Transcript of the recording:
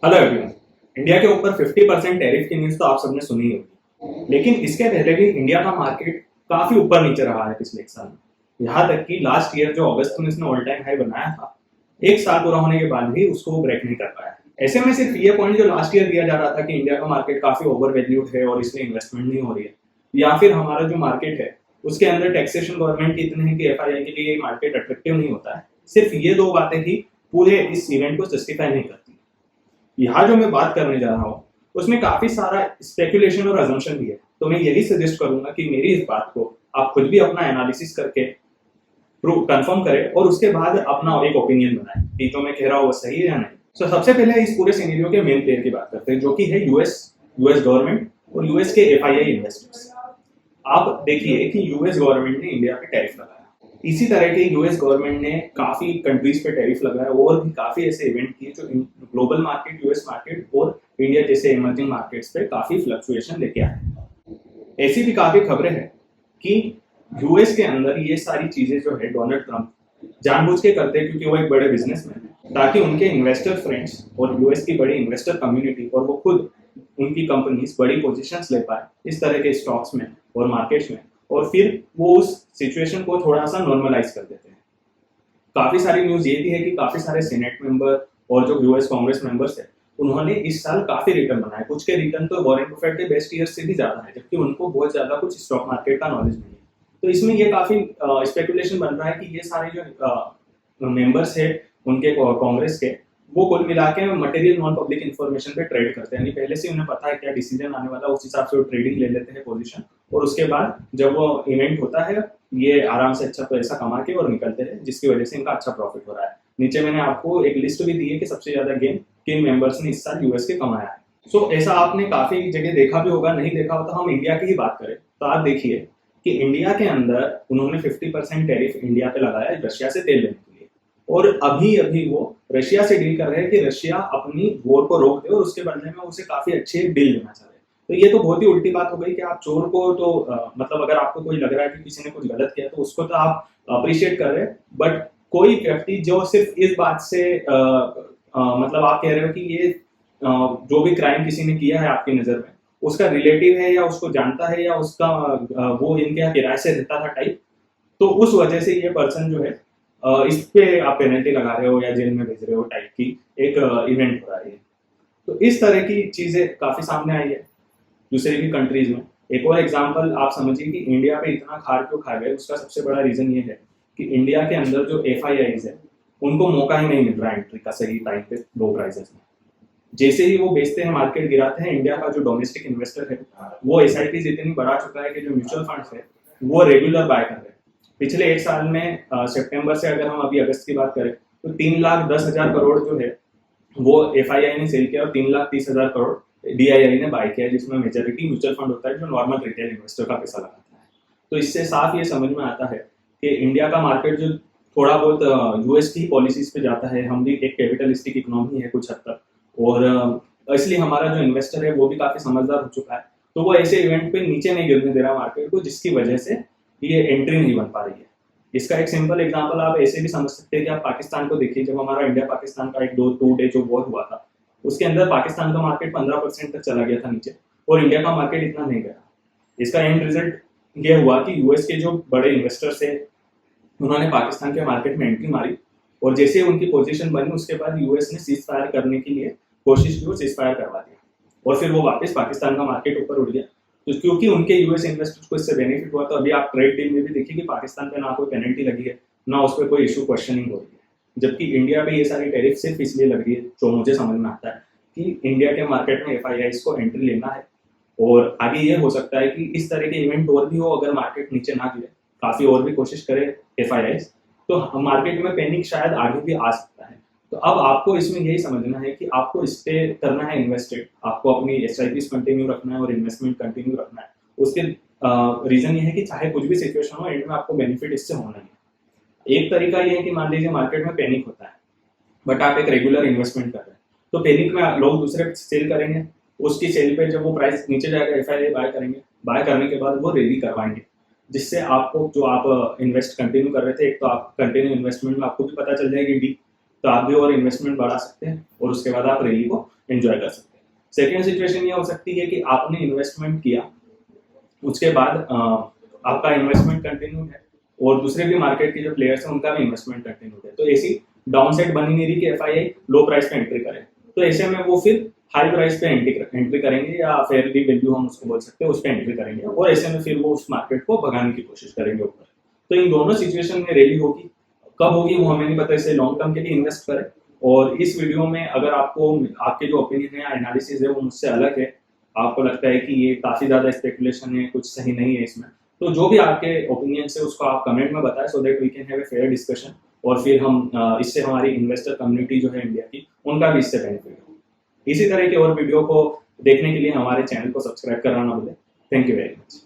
Hello everyone. India के ऊपर 50% tariff की न्यूज़ तो आप सबने सुनी होगी, लेकिन इसके पहले भी इंडिया का मार्केट काफी ऊपर नीचे रहा है पिछले एक साल में। यहाँ तक कि लास्ट ईयर जो अगस्त में इसने ऑल टाइम हाई बनाया था, एक साल पूरा होने के बाद भी उसको वो ब्रेक नहीं कर पाया। ऐसे में सिर्फ ये पॉइंट जो लास्ट ईयर दिया जा रहा था कि इंडिया का मार्केट काफी ओवर वैल्यूड है और इसलिए इन्वेस्टमेंट नहीं हो रही है, या फिर हमारा जो मार्केट है उसके अंदर टैक्सेशन गवर्नमेंट की इतने है कि एफआईआई के लिए मार्केट अट्रैक्टिव नहीं होता है, सिर्फ ये दो बातें ही पूरे इस इवेंट को जस्टिफाई नहीं करती। यहाँ जो मैं बात करने जा रहा हूँ उसमें काफी सारा स्पेकुलेशन और अजम्पशन भी है, तो मैं यही सजेस्ट करूंगा कि मेरी इस बात को आप खुद भी अपना एनालिसिस करके प्रूव कंफर्म करें और उसके बाद अपना एक ओपिनियन बनाएं कि जो मैं कह रहा हूँ वो सही है या नहीं। तो सबसे पहले इस पूरे सिनेरियो के मेन प्लेयर की बात करते हैं, जो कि है यूएस यूएस गवर्नमेंट और यूएस के एफआईआई इन्वेस्टर्स। आप देखिए कि यूएस गवर्नमेंट ने इंडिया पे टैरिफ लगाया, इसी तरह के यूएस गवर्नमेंट ने काफी कंट्रीज पे टैरिफ लगाया और भी काफी ऐसे इवेंट किए जो ग्लोबल मार्केट, यूएस मार्केट और इंडिया जैसे इमर्जिंग मार्केट्स पे काफी फ्लक्चुएशन लेके आए। ऐसी भी काफी खबरें हैं कि यूएस के अंदर ये सारी चीजें जो है डोनाल्ड ट्रंप जानबूझ के करते हैं, क्योंकि वो एक बड़े बिजनेसमैन है, ताकि उनके इन्वेस्टर फ्रेंड्स और यूएस की बड़ी इन्वेस्टर कम्युनिटी और वो खुद उनकी कंपनीज बड़ी पोजीशंस ले पाए इस तरह के स्टॉक्स में और मार्केट्स में, और फिर वो उस सिचुएशन को थोड़ा सा नॉर्मलाइज कर देते हैं। काफी सारी न्यूज ये भी है कि काफी सारे सीनेट मेंबर और जो यूएस कांग्रेस मेंबर्स है उन्होंने इस साल काफी रिटर्न बनाए। कुछ के रिटर्न तो वॉरेन बफेट के बेस्ट ईयर से भी ज्यादा है, जबकि उनको बहुत ज्यादा कुछ स्टॉक मार्केट का नॉलेज नहीं है। तो इसमें ये काफी स्पेकुलेशन बन रहा है कि ये सारे जो मेंबर्स है उनके कांग्रेस के, वो कुल मिला के मटेरियल नॉन पब्लिक इन्फॉर्मेशन पे ट्रेड करते हैं, यानी पहले से उन्हें पता है क्या डिसीजन आने वाला, उस हिसाब से वो ट्रेडिंग ले लेते हैं पोजीशन, और उसके बाद जब वो इवेंट होता है ये आराम से अच्छा पैसा कमा के और निकलते हैं, जिसकी वजह से इनका अच्छा प्रॉफिट हो रहा है। नीचे मैंने आपको एक लिस्ट भी दी है कि सबसे ज्यादा गेन किन मेंबर्स ने इस साल यूएस के कमाया है। सो ऐसा आपने काफी जगह देखा भी होगा, नहीं देखा हो तो हम इंडिया की ही बात करें तो आप देखिए कि इंडिया के अंदर उन्होंने 50% टैरिफ इंडिया पे लगाया रशिया से तेल लेने के लिए, और अभी अभी वो रशिया से डील कर रहे हैं कि रशिया अपनी वॉर को रोक दे और उसके बदले में उसे काफी अच्छे डील देना चाह रहे हैं। तो ये तो बहुत ही उल्टी बात हो गई कि आप चोर को तो मतलब अगर आपको कोई लग रहा है कि किसी ने कुछ गलत किया तो उसको तो आप अप्रिशिएट कर रहे हैं, बट कोई व्यक्ति जो सिर्फ इस बात से मतलब आप कह रहे हो कि ये जो भी क्राइम किसी ने किया है आपकी नजर में उसका रिलेटिव है या उसको जानता है या उसका वो इनके यहाँ किराए से रहता था टाइप, तो उस वजह से ये पर्सन जो है इस पे आप पेनल्टी लगा रहे हो या जेल में भेज रहे हो टाइप की एक इवेंट हो रहा है। तो इस तरह की चीजें काफी सामने आई है दूसरी भी कंट्रीज में। एक और एग्जांपल आप समझिए कि इंडिया पे इतना खार क्यों खा गए, उसका सबसे बड़ा रीजन ये है कि इंडिया के अंदर जो एफआईआईज है उनको मौका ही नहीं मिल रहा एंट्री का सही टाइम पे लो प्राइसेस में। जैसे ही वो बेचते हैं, मार्केट गिराते हैं, इंडिया का जो डोमेस्टिक इन्वेस्टर है वो एसआईपीज इतनी बढ़ा चुका है कि जो म्यूचुअल फंड्स है वो रेगुलर बाय कर रहे हैं। पिछले एक साल में सितंबर से अगर हम अभी अगस्त की बात करें तो 3,10,000 करोड़ जो है वो एफआईआई ने सेल किया और 3,30,000 करोड़ डीआईआई ने बाय किया, जिसमें मेजोरिटी म्यूचुअल फंड होता है जो नॉर्मल रिटेल इन्वेस्टर का पैसा लगाता है। तो इससे साफ ये समझ में आता है कि इंडिया का मार्केट जो थोड़ा बहुत यूएस की पॉलिसीज पे जाता है, हम भी एक कैपिटलिस्टिक इकोनॉमी है कुछ हद तक, और इसलिए हमारा जो इन्वेस्टर है वो भी काफी समझदार हो चुका है, तो वो ऐसे इवेंट पे नीचे नहीं गिरने दे रहा मार्केट को, जिसकी वजह से ये एंट्री नहीं बन पा रही है। इसका एक सिंपल एग्जांपल आप ऐसे भी समझ सकते हैं कि आप पाकिस्तान को देखिए। जब हमारा इंडिया पाकिस्तान का एक 2 डे जो वॉर हुआ था उसके अंदर पाकिस्तान का मार्केट 15% तक चला गया था नीचे और इंडिया का मार्केट इतना नहीं गया। इसका एंड रिजल्ट ये हुआ कि यूएस के जो बड़े इन्वेस्टर्स है उन्होंने पाकिस्तान के मार्केट में एंट्री मारी, और जैसे उनकी पोजीशन बनी उसके बाद यूएस ने सीज फायर करने के लिए कोशिश की और सीज फायर करवा दिया, और फिर वो वापस पाकिस्तान का मार्केट ऊपर उठ गया। तो क्योंकि उनके यूएस इन्वेस्टर्स को इससे बेनिफिट हुआ, तो अभी आप ट्रेड डील में भी देखिए कि पाकिस्तान पे ना कोई पेनल्टी लगी है ना उस पर कोई इशू क्वेश्चनिंग हो रही है, जबकि इंडिया पे ये सारी टैरिफ सिर्फ इसलिए लग रही है, जो मुझे समझ में आता है कि इंडिया के मार्केट में एफआईआईज को एंट्री लेना है, और आगे ये हो सकता है कि इस तरह के इवेंट और भी हो, अगर मार्केट नीचे ना गिरे, काफी और भी कोशिश करे एफआईआईज, तो मार्केट में पैनिक शायद आगे भी आ सकता है। तो अब आपको इसमें यही समझना है कि आपको इस पे करना है इन्वेस्टेड, आपको अपनी एसआईपीज कंटिन्यू रखना है और इन्वेस्टमेंट कंटिन्यू रखना है। उसके रीजन ये है कि चाहे कुछ भी सिचुएशन हो, एंड में आपको बेनिफिट इससे होना है। एक तरीका ये है कि मान लीजिए मार्केट में पैनिक होता है बट आप एक रेगुलर इन्वेस्टमेंट कर रहे हैं, तो पैनिक में लोग दूसरे सेल करेंगे, उसकी सेल पे जब वो प्राइस नीचे जाएगा एफआईआई बाय करेंगे, बाय करने के बाद वो रैली करवाएंगे, जिससे आपको जो आप इन्वेस्ट कंटिन्यू कर रहे थे, एक तो आप कंटिन्यू इन्वेस्टमेंट में आपको भी पता चल जाएगी डी, तो आप भी और इन्वेस्टमेंट बढ़ा सकते हैं और उसके बाद आप रैली को एंजॉय कर सकते हैं। सेकेंड सिचुएशन ये हो सकती है कि आपने इन्वेस्टमेंट किया, उसके बाद आपका इन्वेस्टमेंट कंटिन्यू है और दूसरे भी मार्केट के जो प्लेयर्स हैं उनका भी इन्वेस्टमेंट कंटिन्यू है, तो ऐसी डाउन साइड बनी नहीं रही कि एफआईआई लो प्राइस पे एंट्री करे, तो ऐसे में वो फिर हाई प्राइस पे एंट्री करेंगे या फेयरली वैल्यू हम उसको बोल सकते हैं उस पर एंट्री करेंगे और ऐसे में फिर वो उस मार्केट को भगाने की कोशिश करेंगे ऊपर। तो इन दोनों सिचुएशन में रैली होगी, कब होगी वो हमें नहीं पता, इसलिए लॉन्ग टर्म के लिए इन्वेस्ट करें। और इस वीडियो में अगर आपको आपके जो ओपिनियन है या एनालिसिस है वो मुझसे अलग है, आपको लगता है कि ये काफी ज्यादा स्पेकुलेशन है, कुछ सही नहीं है इसमें, तो जो भी आपके ओपिनियन है उसको आप कमेंट में बताएं, so that we can have a fair discussion और फिर हम इससे हमारी इन्वेस्टर कम्युनिटी जो है इंडिया की, उनका भी इससे बेनिफिट हो। इसी तरह के और वीडियो को देखने के लिए हमारे चैनल को सब्सक्राइब करना ना भूलें। Thank you very much.